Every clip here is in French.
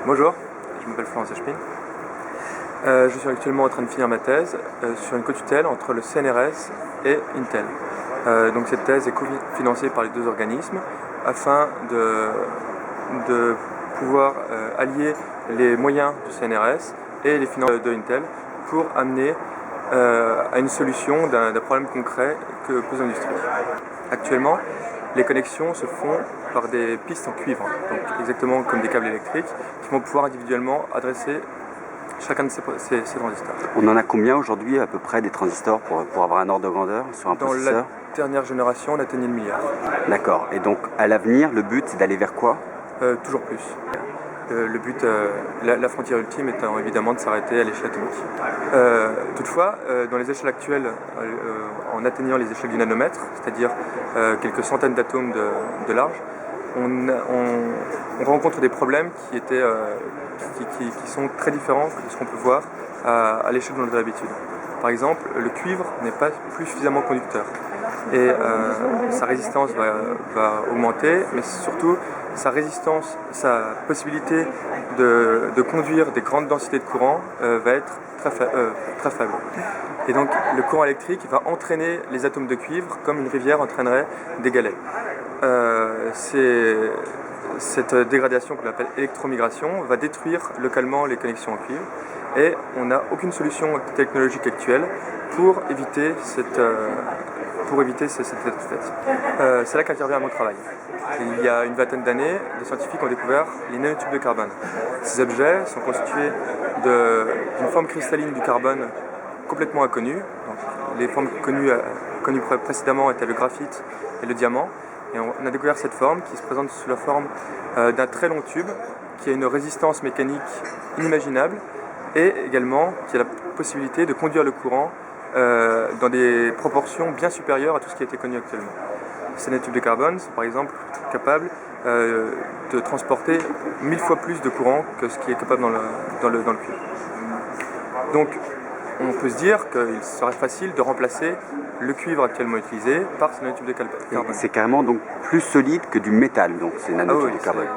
Bonjour, je m'appelle Florence Hachmin. Je suis actuellement en train de finir ma thèse sur une co-tutelle entre le CNRS et Intel. Donc cette thèse est co-financée par les deux organismes afin de pouvoir allier les moyens du CNRS et les finances de Intel pour amener à une solution d'un problème concret que pose l'industrie. Actuellement, les connexions se font par des pistes en cuivre, donc exactement comme des câbles électriques, qui vont pouvoir individuellement adresser chacun de ces transistors. On en a combien aujourd'hui à peu près des transistors pour avoir un ordre de grandeur sur un processeur? Dans la dernière génération, on atteignait le milliard. D'accord. Et donc à l'avenir, le but c'est d'aller vers quoi? Toujours plus. Le but, la frontière ultime étant évidemment de s'arrêter à l'échelle atomique. Toutefois, dans les échelles actuelles, en atteignant les échelles du nanomètre, c'est-à-dire quelques centaines d'atomes de large, on rencontre des problèmes qui sont très différents de ce qu'on peut voir à l'échelle de notre habitude. Par exemple, le cuivre n'est pas plus suffisamment conducteur et sa résistance va augmenter, mais surtout sa résistance, sa possibilité de conduire des grandes densités de courant va être très faible. Et donc le courant électrique va entraîner les atomes de cuivre comme une rivière entraînerait des galets. Cette dégradation qu'on appelle électromigration va détruire localement les connexions en cuivre et on n'a aucune solution technologique actuelle pour éviter cette fait. C'est là qu'intervient mon travail. Il y a une vingtaine d'années, les scientifiques ont découvert les nanotubes de carbone. Ces objets sont constitués d'une forme cristalline du carbone complètement inconnue. Donc, les formes connues précédemment étaient le graphite et le diamant. Et on a découvert cette forme qui se présente sous la forme d'un très long tube qui a une résistance mécanique inimaginable et également qui a la possibilité de conduire le courant dans des proportions bien supérieures à tout ce qui a été connu actuellement. Ces nanotubes de carbone sont par exemple capables de transporter 1000 fois plus de courant que ce qui est capable dans le cuivre. Donc on peut se dire qu'il serait facile de remplacer le cuivre actuellement utilisé par ces nanotubes de carbone. C'est carrément donc plus solide que du métal, donc ces nanotubes de carbone.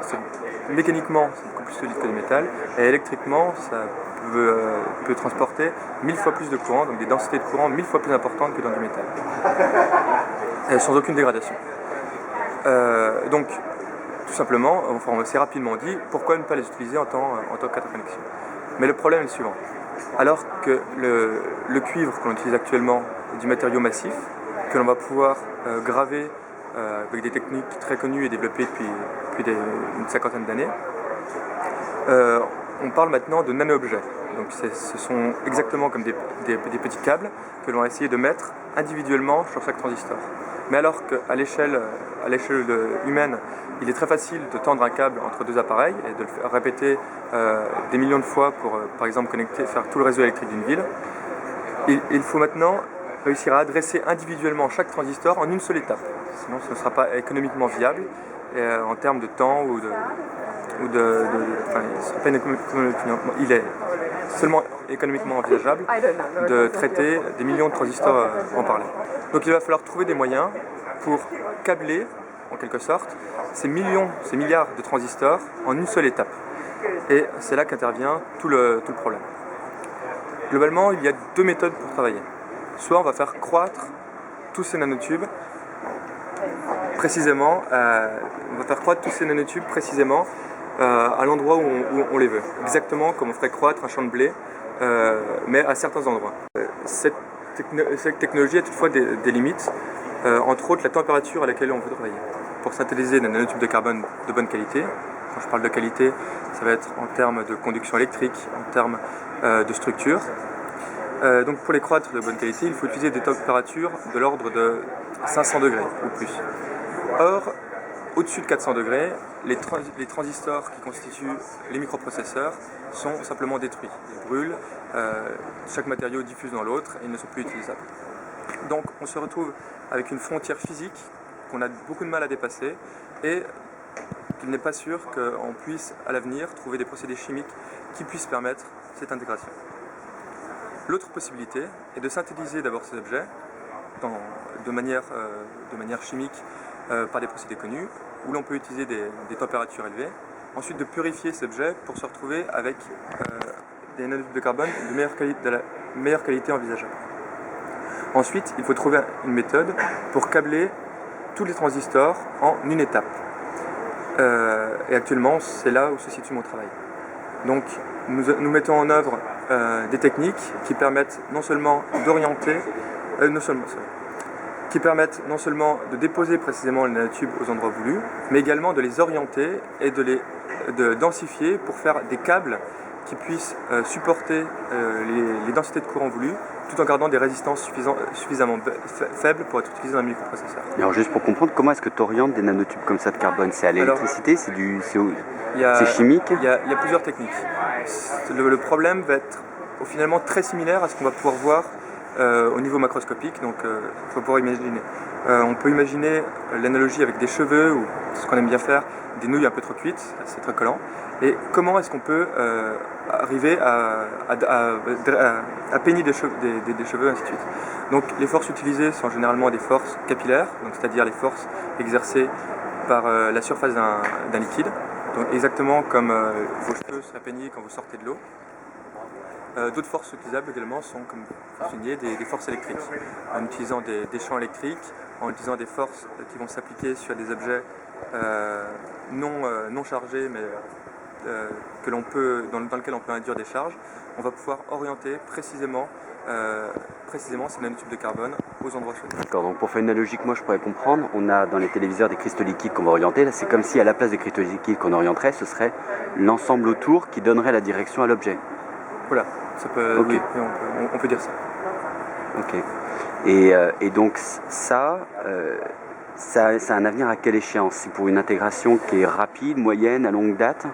Mécaniquement, c'est beaucoup plus solide que du métal, et électriquement, ça peut transporter 1000 fois plus de courant, donc des densités de courant 1000 fois plus importantes que dans du métal, sans aucune dégradation. Donc, tout simplement, on s'est rapidement dit, pourquoi ne pas les utiliser en tant qu'interconnexion? Mais le problème est le suivant. Alors que le cuivre que l'on utilise actuellement est du matériau massif, que l'on va pouvoir graver avec des techniques très connues et développées depuis une cinquantaine d'années, on parle maintenant de nano-objets. Donc ce sont exactement comme des petits câbles que l'on a essayé de mettre individuellement sur chaque transistor. Mais alors qu'à l'échelle humaine, il est très facile de tendre un câble entre deux appareils et de le répéter des millions de fois pour, par exemple, faire tout le réseau électrique d'une ville, il faut maintenant réussir à adresser individuellement chaque transistor en une seule étape. Sinon, ce ne sera pas économiquement viable en termes de temps il est seulement économiquement envisageable de traiter des millions de transistors en parallèle. Donc il va falloir trouver des moyens pour câbler, en quelque sorte, ces milliards de transistors en une seule étape. Et c'est là qu'intervient tout le problème. Globalement, il y a deux méthodes pour travailler. Soit on va faire croître tous ces nanotubes précisément, à l'endroit où on les veut, exactement comme on ferait croître un champ de blé, mais à certains endroits. Cette technologie a toutefois des limites, entre autres la température à laquelle on veut travailler. Pour synthétiser des nanotubes de carbone de bonne qualité, quand je parle de qualité, ça va être en termes de conduction électrique, en termes de structure. Donc pour les croître de bonne qualité, il faut utiliser des températures de l'ordre de 500 degrés ou plus. Or, au-dessus de 400 degrés, les transistors qui constituent les microprocesseurs sont simplement détruits. Ils brûlent, chaque matériau diffuse dans l'autre et ils ne sont plus utilisables. Donc on se retrouve avec une frontière physique qu'on a beaucoup de mal à dépasser et qu'il n'est pas sûr qu'on puisse à l'avenir trouver des procédés chimiques qui puissent permettre cette intégration. L'autre possibilité est de synthétiser d'abord ces objets de manière chimique par des procédés connus, où l'on peut utiliser des températures élevées, ensuite de purifier ces objets pour se retrouver avec des nanotubes de carbone de la meilleure qualité envisageable. Ensuite, il faut trouver une méthode pour câbler tous les transistors en une étape. Et actuellement, c'est là où se situe mon travail. Donc, nous mettons en œuvre des techniques qui permettent non seulement d'orienter, qui permettent non seulement de déposer précisément les nanotubes aux endroits voulus, mais également de les orienter et de densifier pour faire des câbles qui puissent supporter les densités de courant voulues, tout en gardant des résistances suffisamment faibles pour être utilisées dans un microprocesseur. Et alors juste pour comprendre, comment est-ce que tu orientes des nanotubes comme ça de carbone? C'est à l'électricité, c'est chimique? Il y a plusieurs techniques. Le problème va être finalement très similaire à ce qu'on va pouvoir voir au niveau macroscopique, donc il faut pouvoir imaginer. On peut imaginer l'analogie avec des cheveux ou ce qu'on aime bien faire, des nouilles un peu trop cuites, c'est très collant. Et comment est-ce qu'on peut arriver à peigner des cheveux, ainsi de suite. Donc les forces utilisées sont généralement des forces capillaires, c'est-à-dire les forces exercées par la surface d'un liquide, donc exactement comme vos cheveux seraient peignés quand vous sortez de l'eau. D'autres forces utilisables également sont, comme vous soulignez, des forces électriques, en utilisant des champs électriques, en utilisant des forces qui vont s'appliquer sur des objets non chargés, mais dans lesquels on peut induire des charges. On va pouvoir orienter précisément ces nanotubes de carbone aux endroits choisis. D'accord, donc pour faire une analogie que moi je pourrais comprendre, on a dans les téléviseurs des cristaux liquides qu'on va orienter. Là, c'est comme si à la place des cristaux liquides qu'on orienterait, ce serait l'ensemble autour qui donnerait la direction à l'objet. Voilà, ça peut, okay. Oui, on peut dire ça. Ok. Et donc ça a un avenir à quelle échéance? C'est pour une intégration qui est rapide, moyenne, à longue date?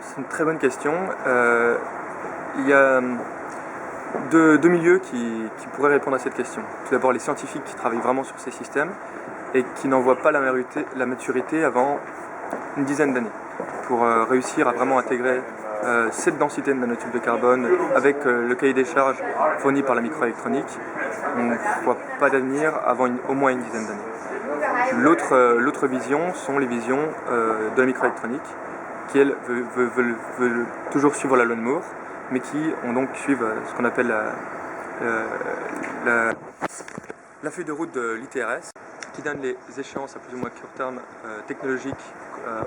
C'est une très bonne question. Il y a deux milieux qui pourraient répondre à cette question. Tout d'abord les scientifiques qui travaillent vraiment sur ces systèmes et qui n'en voient pas la maturité avant une dizaine d'années pour réussir à vraiment intégrer cette densité de nanotubes de carbone avec le cahier des charges fourni par la microélectronique. On ne voit pas d'avenir avant au moins une dizaine d'années. L'autre vision sont les visions de la microélectronique qui, elles, veulent toujours suivre la loi de Moore, mais qui suivent ce qu'on appelle la feuille de route de l'ITRS, qui donne les échéances à plus ou moins court terme technologiques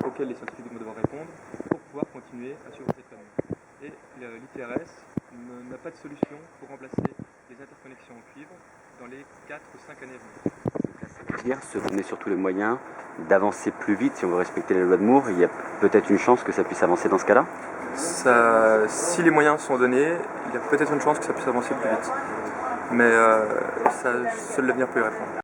auxquelles les scientifiques vont devoir répondre pour pouvoir continuer à suivre cette famille. Et l'ITRS n'a pas de solution pour remplacer les interconnexions en cuivre dans les 4 ou 5 années à venir. Se donner surtout les moyens d'avancer plus vite si on veut respecter les lois de Moore. Il y a peut-être une chance que ça puisse avancer dans ce cas-là? Si les moyens sont donnés, il y a peut-être une chance que ça puisse avancer plus vite. Mais seul l'avenir peut y répondre.